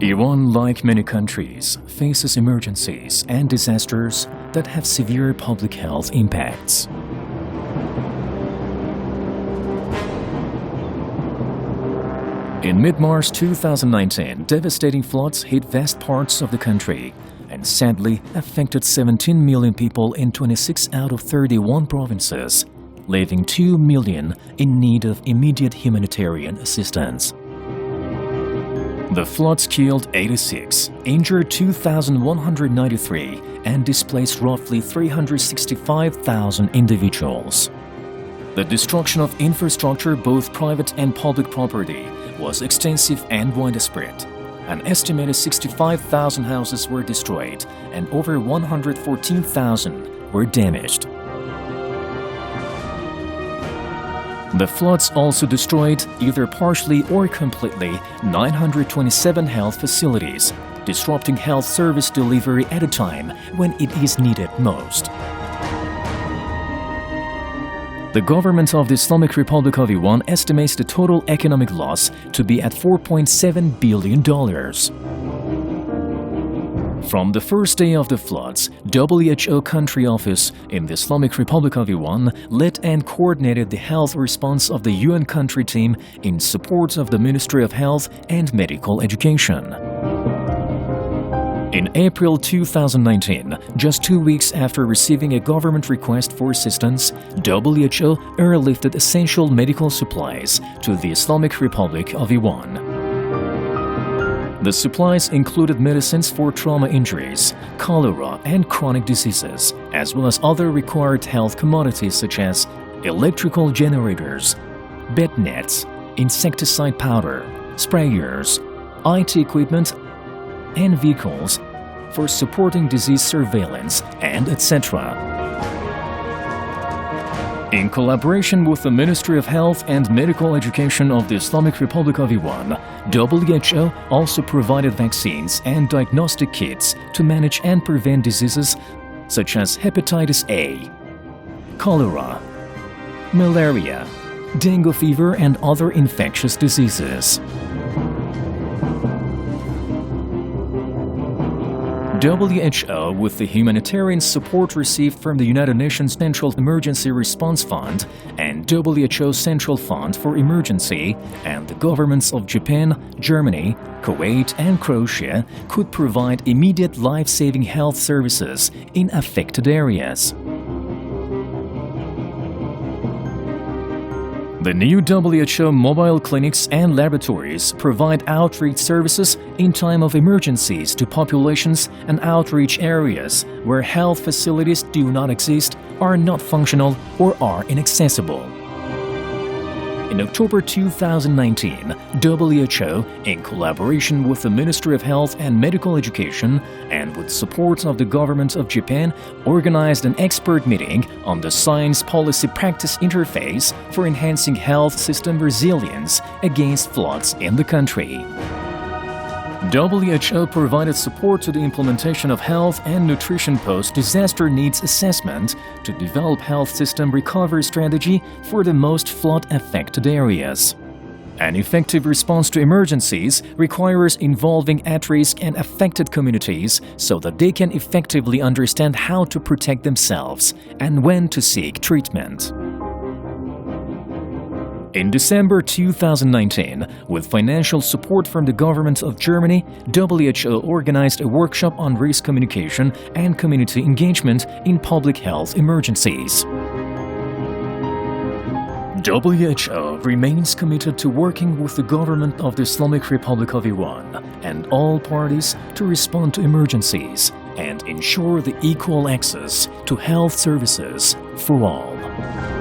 Iran, like many countries, faces emergencies and disasters that have severe public health impacts. In mid-March 2019, devastating floods hit vast parts of the country and sadly affected 17 million people in 26 out of 31 provinces, leaving 2 million in need of immediate humanitarian assistance. The floods killed 86, injured 2,193, and displaced roughly 365,000 individuals. The destruction of infrastructure, both private and public property, was extensive and widespread. An estimated 65,000 houses were destroyed and over 114,000 were damaged. The floods also destroyed, either partially or completely, 927 health facilities, disrupting health service delivery at a time when it is needed most. The government of the Islamic Republic of Iran estimates the total economic loss to be at $4.7 billion. From the first day of the floods, WHO Country Office in the Islamic Republic of Iran led and coordinated the health response of the UN country team in support of the Ministry of Health and Medical Education. In April 2019, just 2 weeks after receiving a government request for assistance, WHO airlifted essential medical supplies to the Islamic Republic of Iran. The supplies included medicines for trauma injuries, cholera, and chronic diseases, as well as other required health commodities such as electrical generators, bed nets, insecticide powder, sprayers, IT equipment, and vehicles for supporting disease surveillance, and etc. In collaboration with the Ministry of Health and Medical Education of the Islamic Republic of Iran, WHO also provided vaccines and diagnostic kits to manage and prevent diseases such as hepatitis A, cholera, malaria, dengue fever, and other infectious diseases. WHO, with the humanitarian support received from the United Nations Central Emergency Response Fund and WHO Central Fund for Emergency, and the governments of Japan, Germany, Kuwait, and Croatia, could provide immediate life-saving health services in affected areas. The new WHO mobile clinics and laboratories provide outreach services in time of emergencies to populations and outreach areas where health facilities do not exist, are not functional, or are inaccessible. In October 2019, WHO, in collaboration with the Ministry of Health and Medical Education and with support of the government of Japan, organized an expert meeting on the Science Policy Practice Interface for enhancing health system resilience against floods in the country. WHO provided support to the implementation of health and nutrition post-disaster needs assessment to develop health system recovery strategy for the most flood-affected areas. An effective response to emergencies requires involving at-risk and affected communities so that they can effectively understand how to protect themselves and when to seek treatment. In December 2019, with financial support from the government of Germany, WHO organized a workshop on risk communication and community engagement in public health emergencies. WHO remains committed to working with the government of the Islamic Republic of Iran and all parties to respond to emergencies and ensure the equal access to health services for all.